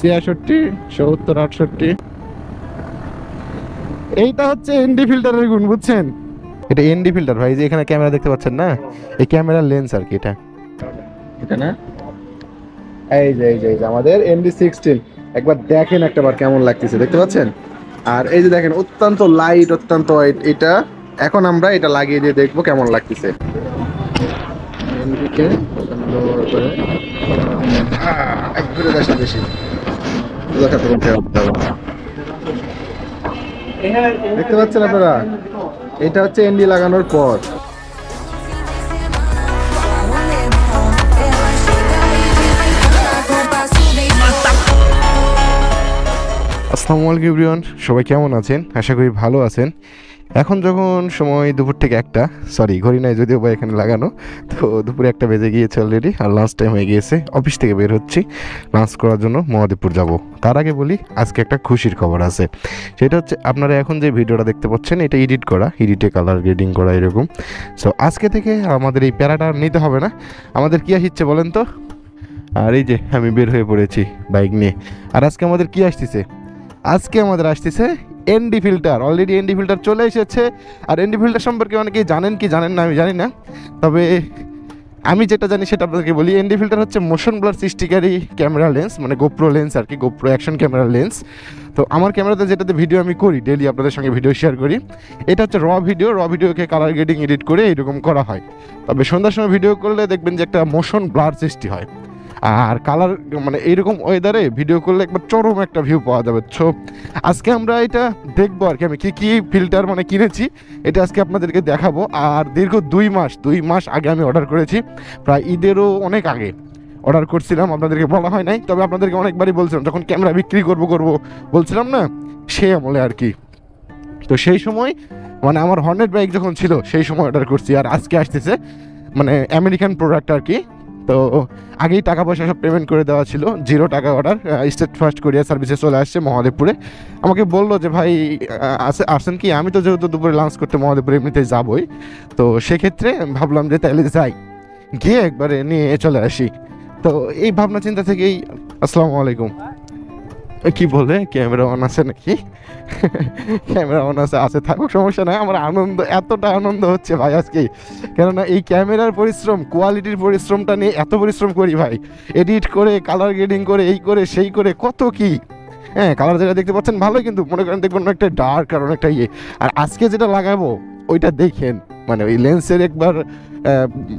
66, 70, 68। এইটা হচ্ছে এনডি ফিল্টারের গুণ, বুঝছেন? এটা এনডি ফিল্টার ভাই, যে এখানে ক্যামেরা দেখতে পাচ্ছেন না, এই ক্যামেরার লেন্স আর কি এটা না। এই যে আমাদের ND16, একবার দেখেন একটাবার কেমন লাগতেছে, দেখতে পাচ্ছেন? আর এই যে দেখেন অত্যন্ত লাইট, অত্যন্ত হোয়াইট। এটা এখন আমরা এটা লাগিয়ে দিয়ে দেখবো কেমন লাগতেছে। দেখতে পাচ্ছেন আপনারা, এটা হচ্ছে এনডি লাগানোর পর। আসসালামু আলাইকুম এভরিওয়ান, সবাই কেমন আছেন? আশা করি ভালো আছেন। এখন যখন সময় দুপুর থেকে একটা, সরি ঘড়ি নাই যদিও বা এখানে লাগানো, তো দুপুরে 1টা বেজে গিয়েছে অলরেডি, আর লাঞ্চ টাইম হয়ে গিয়েছে। অফিস থেকে বের হচ্ছি লাঞ্চ করার জন্য, মহাদেবপুর যাব। তার আগে বলি আজকে একটা খুশির খবর আছে। সেটা হচ্ছে আপনারা এখন যে ভিডিওটা দেখতে পাচ্ছেন, এটা এডিট করা, এডিটে কালার গ্রেডিং করা এরকম। সো আজকে থেকে আমাদের এই প্যারাটা নিতে হবে না। আমাদের কী আসছে বলেন তো? আর এই যে আমি বের হয়ে পড়েছি বাইক নিয়ে। আর আজকে আমাদের কী আসতেছে? আজকে আমাদের আসতেছে ND filter. Already ND filter চলে এসেছে। আর এনডি ফিল্টার সম্পর্কে অনেকেই জানেন কি জানেন না আমি জানি না, তবে আমি যেটা জানি সেটা আপনাদেরকে বলি। এনডি ফিল্টার হচ্ছে মোশন ব্লার সৃষ্টিকারী ক্যামেরা লেন্স, মানে গোপ্রো লেন্স আর কি, গোপ্রো অ্যাকশন ক্যামেরা লেন্স। তো আমার ক্যামেরাতে যেটাতে ভিডিও আমি করি, ডেইলি আপনাদের সঙ্গে ভিডিও শেয়ার করি, এটা হচ্ছে র ভিডিওকে কালার গ্রেডিং এডিট করে এরকম করা হয়। তবে সন্ধ্যার সময় ভিডিও করলে দেখবেন যে একটা মোশন ব্লার সৃষ্টি হয়। আর কালার মানে এইরকম ওয়েদারে ভিডিও করলে একবার চরম একটা ভিউ পাওয়া যাবে। সো আজকে আমরা এটা দেখবো আর কি, আমি কী ফিল্টার মানে কিনেছি এটা আজকে আপনাদেরকে দেখাবো। আর দীর্ঘ 2 মাস আগে আমি অর্ডার করেছি, প্রায় ঈদেরও অনেক আগে অর্ডার করছিলাম, আপনাদেরকে বলা হয় নাই, তবে আপনাদেরকে অনেকবারই বলছিলাম যখন ক্যামেরা বিক্রি করবো বলছিলাম না, সে আমলে আর কি। তো সেই সময় মানে আমার হর্নেট বাইক যখন ছিল সেই সময় অর্ডার করছি, আর আজকে আসতেছে মানে আমেরিকান প্রোডাক্ট আর কি। তো আগেই টাকা পয়সা সব পেমেন্ট করে দেওয়া ছিল, 0 টাকা অর্ডার। স্টেট ফার্স্ট কোরিয়ার সার্ভিসে চলে আসছে মহাদেবপুরে। আমাকে বললো যে ভাই আসেন কি, আমি তো যেহেতু দুপুরে লাঞ্চ করতে মহাদেবপুরে এমনিতে যাবই, তো সেক্ষেত্রে ভাবলাম যে তাহলে যাই, গিয়ে একবারে নিয়ে চলে আসি। তো এই ভাবনা চিন্তা থেকেই। আসসালামু আলাইকুম। কি বলে ক্যামেরা অন আছে নাকি? ক্যামেরা অন আছে থাকুক, সমস্যা নাই। আমার আনন্দ, এতটা আনন্দ হচ্ছে ভাই আজকে, কেননা এই ক্যামেরার পরিশ্রম, কোয়ালিটির পরিশ্রমটা নিয়ে এত পরিশ্রম করি ভাই, এডিট করে কালার গ্রেডিং করে এই করে সেই করে কত কি। হ্যাঁ, কালার যেটা দেখতে পাচ্ছেন ভালোই, কিন্তু মনে করেন দেখবেন একটা ডার্ক আর অনেকটা ইয়ে। আর আজকে যেটা লাগাবো ওইটা দেখেন, মানে ওই লেন্সের একবার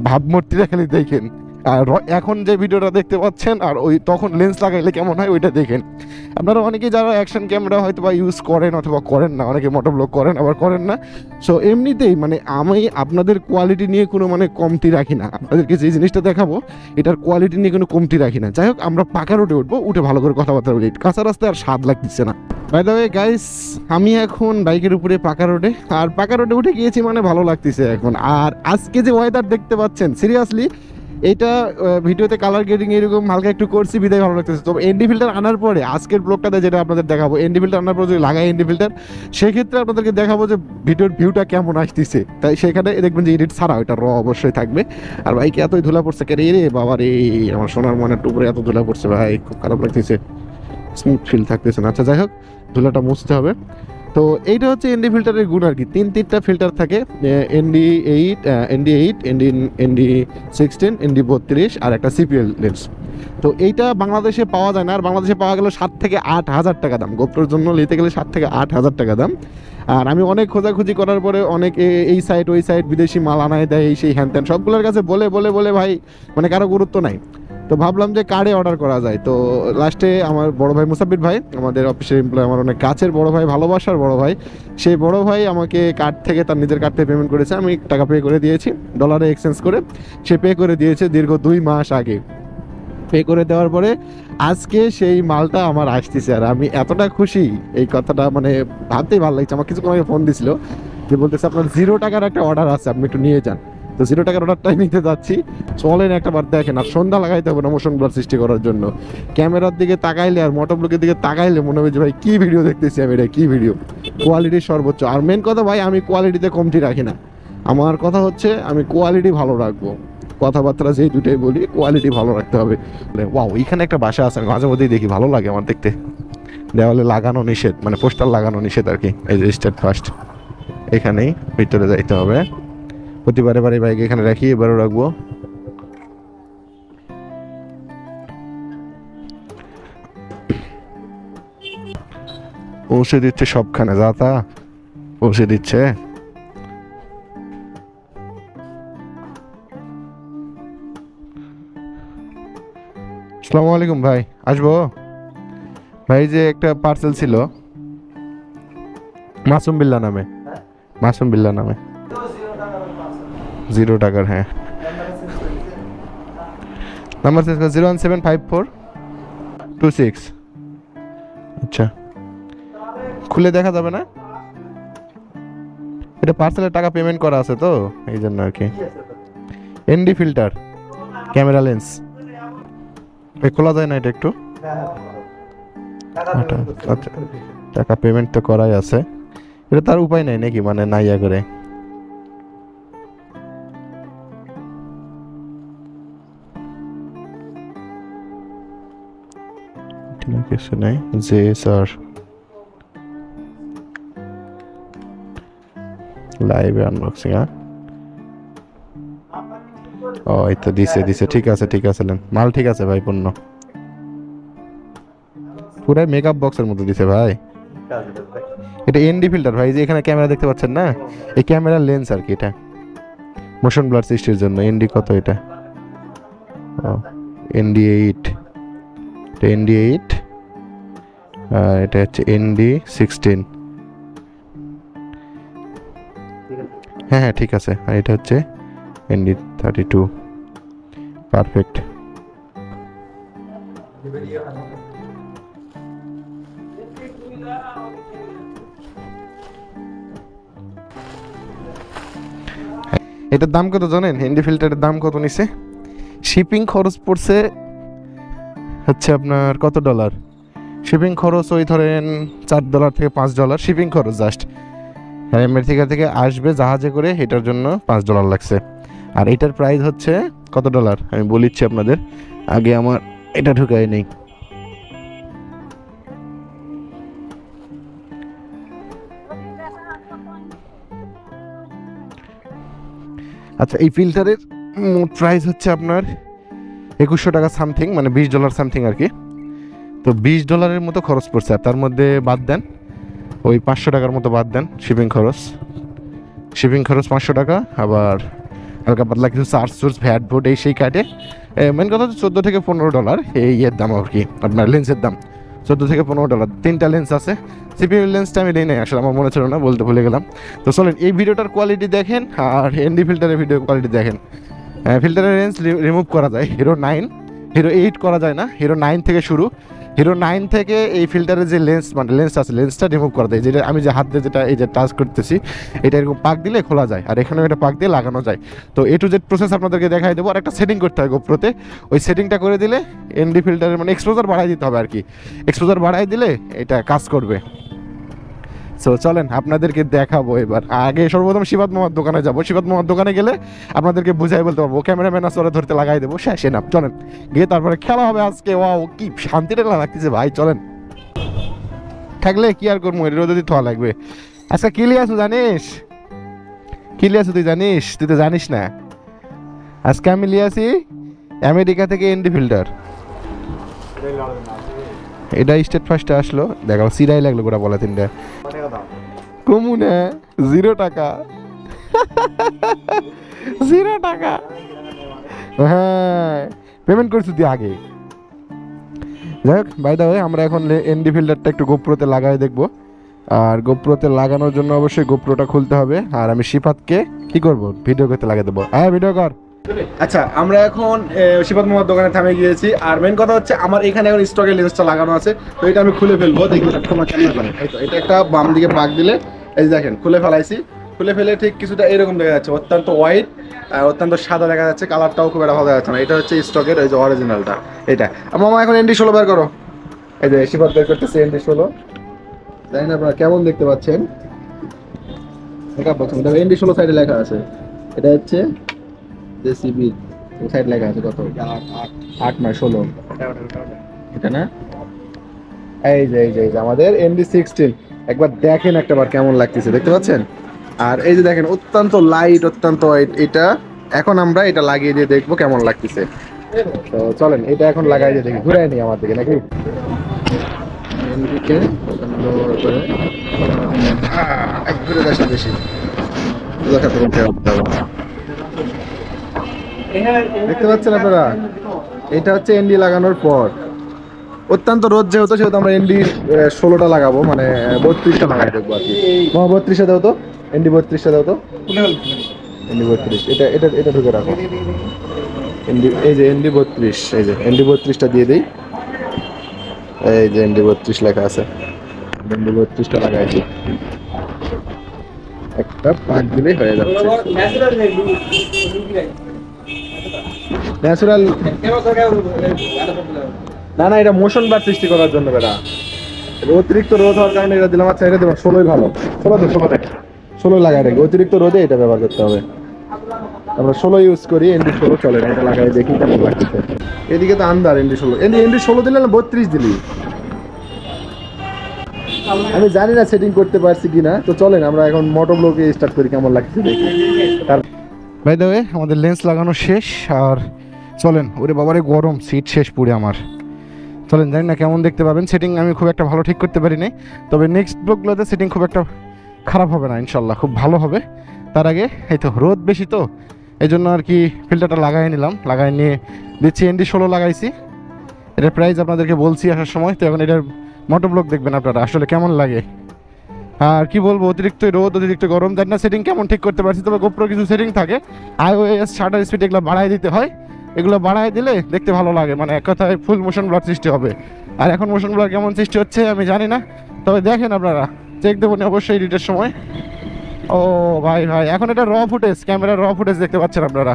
ভাবমূর্তিটা খালি দেখেন। আর এখন যে ভিডিওটা দেখতে পাচ্ছেন আর ওই তখন লেন্স লাগাইলে কেমন হয় ওইটা দেখেন। আপনারা অনেকেই যারা অ্যাকশন ক্যামেরা হয়তো বা ইউজ করেন অথবা করেন না, অনেকে মোটোব্লগ করেন আবার করেন না। সো এমনিতেই মানে আমি আপনাদের কোয়ালিটি নিয়ে কোনো মানে কমতি রাখি না। আপনাদেরকে যে জিনিসটা দেখাবো এটার কোয়ালিটি নিয়ে কোনো কমতি রাখি না। যাই হোক, আমরা পাকা রোডে উঠবো, উঠে ভালো করে কথাবার্তা বলি। কাঁচা রাস্তায় আর স্বাদ লাগতেছে না। বাই দ্য ওয়ে গাইস, আমি এখন বাইকের উপরে পাকা রোডে, আর পাকা রোডে উঠে গিয়েছি মানে ভালো লাগতেছে এখন। আর আজকে যে ওয়েদার দেখতে পাচ্ছেন, সিরিয়াসলি এটা ভিডিওতে কালার গ্রেডিং এরকম হালকা একটু করছি বিদায় ভালো লাগতেছে। তো এনডি ফিল্টার আনার পরে আজকের ব্লগটাতে যেটা আপনাদের দেখাবো, এনডি ফিল্টার আনার পরে যদি লাগাই এনডি ফিল্টার, সেক্ষেত্রে আপনাদেরকে দেখাবো যে ভিডিওর ভিউটা কেমন আসতেছে। তাই সেখানে দেখবেন যে এডিট ছাড়া ওইটা র অবশ্যই থাকবে। আর বাইকে এতই ধুলা পড়ছে, কে রে বাবা রে, আমার সোনার মনের টুকরে এত ধুলা পড়ছে ভাই, খুব খারাপ লাগতেছে, স্মুথ ফিল থাকতেছে না। আচ্ছা যাই হোক, ধুলাটা মুছতে হবে। তো এইটা হচ্ছে এনডি ফিল্টারের গুণ আর কি। 3টা ফিল্টার থাকে, ND8, ND16, ND32 আর একটা CPL লেন্স। তো এইটা বাংলাদেশে পাওয়া যায় না, আর বাংলাদেশে পাওয়া গেলে 7 থেকে 8 হাজার টাকা দাম। গোপ্রোর জন্য নিতে গেলে 7 থেকে 8 হাজার টাকা দাম। আর আমি অনেক খোঁজাখুঁজি করার পরে অনেক এই সাইট ওই সাইট বিদেশি মাল আনায় দেয়, এই সেই হ্যান ত্যান সবগুলোর কাছে বলে ভাই মানে কারো গুরুত্ব নাই। তো ভাবলাম যে কার্ডে অর্ডার করা যায়। তো লাস্টে আমার বড় ভাই মুসাব্বির ভাই, আমাদের অফিসের এমপ্লয়, আমার অনেক কাছের বড় ভাই, ভালোবাসার বড় ভাই, সেই বড় ভাই আমাকে কার্ড থেকে, তার নিজের কার্ড থেকে পেমেন্ট করেছে। আমি টাকা পে করে দিয়েছি, ডলারে এক্সচেঞ্জ করে সে পে করে দিয়েছে দীর্ঘ 2 মাস আগে। পে করে দেওয়ার পরে আজকে সেই মালটা আমার আসতেছে, আর আমি এতটা খুশি, এই কথাটা মানে ভাবতেই ভালো লাগছে। আমার কিছুক্ষণ আগে ফোন দিছিল, যে বলতেছে আপনার 0 টাকার একটা অর্ডার আছে, আপনি একটু নিয়ে যান। তো 0 টাকার অর্ডারটাই নিতে যাচ্ছি। চলেন একটাবার দেখেন। আর সন্ধ্যা লাগাইতে হবে না মোশন ব্লার সৃষ্টি করার জন্য। ক্যামেরার দিকে তাকাইলে আর মোটোব্লগের দিকে তাকাইলে মনে হবে যে ভাই কী ভিডিও দেখতেছি আমি, এটা কী ভিডিও, কোয়ালিটির সর্বোচ্চ। আর মেন কথা ভাই, আমি কোয়ালিটিতে কমতি রাখি না। আমার কথা হচ্ছে আমি কোয়ালিটি ভালো রাখবো। কথাবার্তা যেই দুটাই বলি কোয়ালিটি ভালো রাখতে হবে। ওয়াও, এখানে একটা বাসা আছে, মাঝে মধ্যেই দেখি, ভালো লাগে আমার দেখতে। দেওয়ালে লাগানো নিষেধ, মানে পোস্টার লাগানো নিষেধ আর কি। এই যে স্টেট ফার্স্ট, এখানেই ভিতরে যাইতে হবে। প্রতিবারে বারে বাইক এখানে রাখি, এবারও রাখবো। পৌঁছে দিচ্ছে সবখানে, যা তা পৌঁছে দিচ্ছে। আসসালামু আলাইকুম ভাই, আসবো? ভাই যে একটা পার্সেল ছিল মাসুম বিল্লাহ নামে, মাসুম বিল্লাহ নামে। 0 টাকার, হ্যাঁ। নাম্বার চেঞ্জ করে 0175426। আচ্ছা, খুলে দেখা যাবে না? এটা পার্সেলের টাকা পেমেন্ট করা আছে তো, এই জন্য আর কি। এনডি ফিল্টার, ক্যামেরা লেন্স, খোলা যায় না এটা একটু? আচ্ছা, টাকা পেমেন্ট তো করাই আছে, এটা তার উপায় নাই নাকি, মানে না ইয়া করে? কিছু নাই যে স্যার, লাইভ আনবক্সিং। হ্যাঁ, ও এই তো দিছে দিছে, ঠিক আছে ঠিক আছে, মাল ঠিক আছে ভাই, পণ্য পুরাই মেকআপ বক্সের মতো দিছে ভাই। এটা এনডি ফিল্টার ভাই, যে এখানে ক্যামেরা দেখতে পাচ্ছেন না, এই ক্যামেরার লেন্স আর কি। এটা মোশন ব্লার সৃষ্টির জন্য। এনডি কত এটা? এনডি 8, এটা এনডি 8, আর এটা হচ্ছে এনডি 16। হ্যাঁ হ্যাঁ ঠিক আছে, আর এটা হচ্ছে এনডি 32। পারফেক্ট। এটার দাম কত জানেন? এনডি ফিল্টারের দাম কত নিছে? শিপিং খরচ পড়ছে হচ্ছে আপনার কত ডলার? শিপিং খরচ ওই ধরেন $4 থেকে $5 শিপিং খরচ জাস্ট। আমেরিকা থেকে আসবে জাহাজে করে, এটার জন্য $5 লাগছে। আর এটার প্রাইস হচ্ছে কত ডলার আমি বলিচ্ছি আপনাদের, আগে আমার এটা ঢুকাই নেই। আচ্ছা, এই ফিল্টারের মোট প্রাইস হচ্ছে আপনার $2100 সামথিং, মানে $20 সামথিং আর কি। তো $20 মতো খরচ পড়ছে, আর তার মধ্যে বাদ দেন ওই $500 মতো বাদ দেন শিপিং খরচ। শিপিং খরচ $500, আবার হালকা পাতলা কিছু চার্জ সুর্স ভ্যাট ভোট এই সেই কাটে। মেন কথা হচ্ছে $14 থেকে $15 এই এর দাম আর কি। আপনার লেন্সের দাম $14 থেকে $15। 3টা লেন্স আছে। সিপিইউ লেন্সটা আমি নেই নাই, আসলে আমার মনে ছিল না, বলতে ভুলে গেলাম। তো চলেন এই ভিডিওটার কোয়ালিটি দেখেন, আর এনডি ফিল্টারের ভিডিও কোয়ালিটি দেখেন। ফিল্টারের লেন্স রিমুভ করা যায়, হিরো 9, হিরো 8 করা যায় না। হিরো 9 থেকে শুরু। হিরো 9 থেকে এই ফিল্টারের যে লেন্স, মানে লেন্স আছে, লেন্সটা রিমুভ করা যায়। যেটা আমি যে হাত দিয়ে যেটা এই যে টাচ করতেছি, এটা এরকম পাক দিলে খোলা যায়, আর এখানেও এটা পাক দিয়ে লাগানো যায়। তো A to Z প্রসেস আপনাদেরকে দেখাই দেবো। আর একটা সেটিং করতে হয় গোপ্রোতে, ওই সেটিংটা করে দিলে এনডি ফিল্টারের মানে এক্সপোজার বাড়াই দিতে হবে আর কি। এক্সপোজার বাড়াই দিলে এটা কাজ করবে। সো চলেন আপনাদেরকে দেখাবো এবার। আগে সর্বপ্রথম শিবাত মামার দোকানে যাবো। শিবাত মামার দোকানে গেলে আপনাদেরকে বুঝাই বলতে পারবো, ক্যামেরাম্যান আসলে ধরতে লাগাই দেবো, শেষ না। চলেন গিয়ে তারপরে খেলা হবে আজকে। ওয়াও, কি শান্তিটা লাগতেছে ভাই। চলেন, থাকলে কি আর করবো, রোদে থোয়া লাগবে। আচ্ছা, কি লিয়ে আসু জানিস? কি লিয়ে আসু তুই জানিস? তুই তো জানিস না। আজকে আমি লিয়ে আসি আমেরিকা থেকে এনডি ফিল্টার। এটা স্টেট ফার্স্টে আসলো, দেখাও সিরাই লাগলো গোটা বলা 3টা কমুনে। 0 টাকা, 0 টাকা। হ্যাঁ, পেমেন্ট করছি তুই আগে। যাই হোক, বাই দা ওয়ে, আমরা এখন এনডি ফিল্টারটা একটু গোপ্রোতে লাগাই দেখবো। আর গোপ্রোতে লাগানোর জন্য অবশ্যই গোপ্রোটা খুলতে হবে। আর আমি শিফাতকে কি করব, ভিডিও করতে লাগিয়ে দেবো। হ্যাঁ, ভিডিও কর। আচ্ছা, আমরা এখন শিফাত মামার দোকানে থামে গিয়েছি। আর মেন কথা হচ্ছে আমার এখানে এখন স্টকের লেন্সটা লাগানো আছে, তো এটা আমি খুলে ফেলবো। দেখি তোমার কেমন করে। এটা একটা বাম দিকে পাক দিলে, এই দেখেন খুলে ফেলাইছি। খুলে ফেলে ঠিক কিছুটা এরকম দেখা যাচ্ছে, অত্যন্ত হোয়াইট, অত্যন্ত সাদা দেখা যাচ্ছে। কালারটাও খুব একটা ভালো দেখা যাচ্ছে না। এটা হচ্ছে স্টকের ওই যে অরিজিনালটা এটা। মামা এখন এনডি 16 বের করো। এই যে শিফাত বের করতেছে এনডি 16। জানি না আপনারা কেমন দেখতে পাচ্ছেন। মেকআপ বক্স এনডি 16 সাইডে লেখা আছে। এটা হচ্ছে জেসিবি সাইড লেখা আছে কত? 8 নয় 16। এটা না? এই যে আমাদের MD16। একবার দেখেন একটাবার কেমন লাগতেছে, দেখতে পাচ্ছেন? আর এই যে দেখেন অত্যন্ত লাইট, অত্যন্ত হোয়াইট। এটা এখন আমরা এটা লাগিয়ে দিয়ে দেখবো কেমন লাগতেছে। তো চলেন এটা এখন লাগাই দিয়ে দেখি, ঘুরে নি আমার দিকে নাকি ঘুরে আসে বেশি। দেখতে পাচ্ছেন আপনারা, এটা হচ্ছে এনডি লাগানোর পর। অত্যন্ত রোদ যেহেতু সেহেতু আমরা এনডি 16টা লাগাবো, মানে 32টা লাগাই দেখবো আর কি। 32টা দাও তো, এনডি 32টা দাও তো, এনডি 32। এটা এটা এটা ঢুকে রাখো। এনডি, এই যে এনডি 32, এই যে এনডি 32টা দিয়ে দিই। এই যে এনডি 32 লেখা আছে, এনডি 32টা লাগাই দিই। একটা পাক দিলেই হয়ে যাচ্ছে। ন্যাচারাল না না, এটা মোশন ব্লার সৃষ্টি করার জন্য বেটা। অতিরিক্ত রোদ হওয়ার কারণে এটা দিলাম। আচ্ছা এটা দেবো 16ই ভালো, 16 লাগাই রাখি। অতিরিক্ত রোদে এটা ব্যবহার করতে হবে। আমরা 16 ইউজ করি, এনডি 16 চলে না। এটা লাগাই দেখি কেমন লাগতেছে। এদিকে তো আন্দার এনডি 16, এনডি 16 দিলে না 32 দিলি। আমি জানি না সেটিং করতে পারছি কিনা। তো চলেন আমরা এখন মোটো ব্লকে স্টার্ট করি, কেমন লাগছে দেখি। বাই দ্য ওয়ে আমাদের লেন্স লাগানো শেষ। আর চলেন, ওরে বাবারে গরম, সিট শেষ পুরে আমার। চলেন, জানি না কেমন দেখতে পাবেন। সেটিং আমি খুব একটা ভালো ঠিক করতে পারি নাই, তবে নেক্সট ব্লগগুলোতে সেটিং খুব একটা খারাপ হবে না ইনশাল্লাহ, খুব ভালো হবে। তার আগে এই তো রোদ বেশি, তো এই জন্য আর কি ফিল্টারটা লাগাই নিলাম। লাগাই নিয়ে দিচ্ছি এনডি 16 লাগাইছি। এটার প্রাইস আপনাদেরকে বলছি আসার সময়। তো এখন এটার মোটো ব্লগ দেখবেন আপনারা আসলে কেমন লাগে। আর কি বলবো, অতিরিক্ত রোদ, অতিরিক্ত গরম, জানি না সেটিং কেমন ঠিক করতে পারছি। তবে গোপ্রো কিছু সেটিং থাকে, iOS শাটার স্পিড এগুলো বাড়াই দিতে হয়। এগুলো বাড়াই দিলে দেখতে ভালো লাগে, মানে এক কথায় ফুল মোশন ব্লার সৃষ্টি হবে। আর এখন মোশন ব্লার কেমন সৃষ্টি হচ্ছে আমি জানি না, তবে দেখেন আপনারা, চেক দেবেন অবশ্যই এডিটের সময়। ও ভাই ভাই, এখন এটা র ফুটেজ, ক্যামেরার র ফুটেজ দেখতে পাচ্ছেন আপনারা।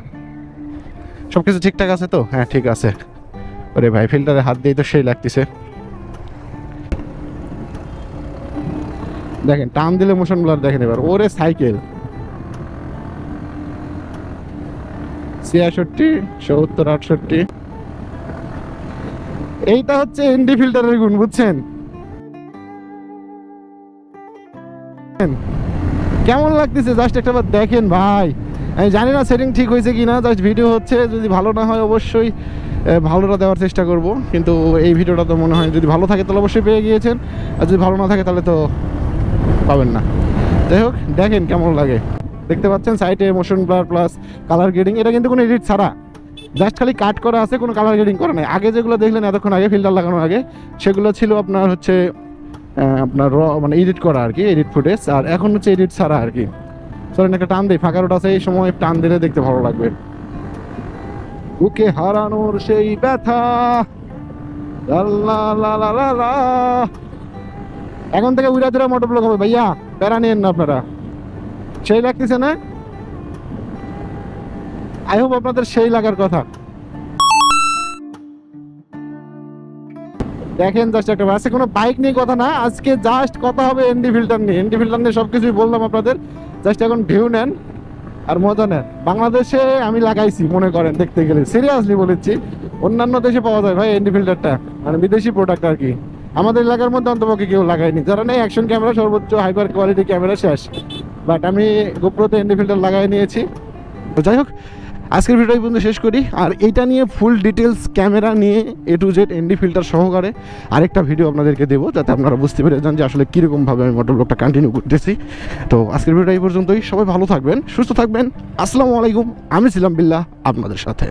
সব কিছু ঠিকঠাক আছে তো? হ্যাঁ ঠিক আছে। ওরে ভাই, ফিল্টারে হাত দিয়ে তো সেই লাগতেছে। দেখেন টান দিলে মোশন ব্লার দেখেন এবার। ওরে সাইকেল 66, 70, 68। এইটা হচ্ছে এনডি ফিল্টারের গুণ, বুঝছেন? কেমন লাগতেছে জাস্ট একটা বার দেখেন ভাই। আমি জানি না সেটিং ঠিক হয়েছে কিনা, জাস্ট ভিডিও হচ্ছে। যদি ভালো না হয় অবশ্যই ভালোটা দেওয়ার চেষ্টা করব, কিন্তু এই ভিডিওটা তো মনে হয় যদি ভালো থাকে তাহলে অবশ্যই পেয়ে গিয়েছেন, আর যদি ভালো না থাকে তাহলে তো পাবেন না। যাই হোক, দেখেন কেমন লাগে। দেখতে পাচ্ছেন সাইডে motion blur plus colour grading. এটা কিন্তু কোনো এডিট ছাড়া, জাস্ট খালি কাট করা আছে, কোনো কালার গ্রেডিং করা নেই। আগে যেগুলো দেখলেন এতক্ষণ আগে ফিল্টার লাগানোর আগে, সেগুলো ছিল আপনার হচ্ছে আপনার র, মানে এডিট করা আর কি, এডিট ফুটেজ। আর এখন হচ্ছে এডিট ছাড়া আর কি। চলেন একটা টান দিই, ফাঁকা রোড আছে, এই সময় টান দিলে দেখতে ভালো লাগবে। বুকে হারানোর সেই ব্যথা, এখন থেকে উড়া দুরা মোটো ব্লগ হবে ভাইয়া, প্যারা নিয়েন না আপনারা। সেই লাগতেছে না? আই হোপ আপনাদের সেই লাগার কথা। দেখেন জাস্ট একটা, আজকে কোনো বাইক নিয়ে কথা না, আজকে জাস্ট কথা হবে এনডি ফিল্টার নিয়ে। এনডি ফিল্টার নিয়ে সবকিছুই বললাম আপনাদের। জাস্ট এখন ভিউ নেন আর মজা নেন। বাংলাদেশে আমি লাগাইছি মনে করেন, দেখতে গেলে সিরিয়াসলি বলেছি, অন্যান্য দেশে পাওয়া যায় ভাই এনডি ফিল্টারটা, মানে বিদেশি প্রোডাক্ট আর কি। আমাদের এলাকার মধ্যে অন্তপক্ষে কেউ লাগায়নি, যারা নেই অ্যাকশন ক্যামেরা, সর্বোচ্চ হাইপার কোয়ালিটি ক্যামেরা শেষ। বাট আমি গোপ্রোতে এনডি ফিল্টার লাগাই নিয়েছি। তো যাই হোক, আজকের ভিডিও এই পর্যন্ত শেষ করি। আর এটা নিয়ে ফুল ডিটেলস ক্যামেরা নিয়ে A to Z ND filter সহকারে আরেকটা ভিডিও আপনাদেরকে দেবো, যাতে আপনারা বুঝতে পেরে যান যে আসলে কীরকমভাবে আমি মোটর ব্লগটা কন্টিনিউ করতেছি। তো আজকের ভিডিও এই পর্যন্তই। সবাই ভালো থাকবেন, সুস্থ থাকবেন। আসসালামু আলাইকুম। আমি ছিলাম বিল্লাহ আপনাদের সাথে।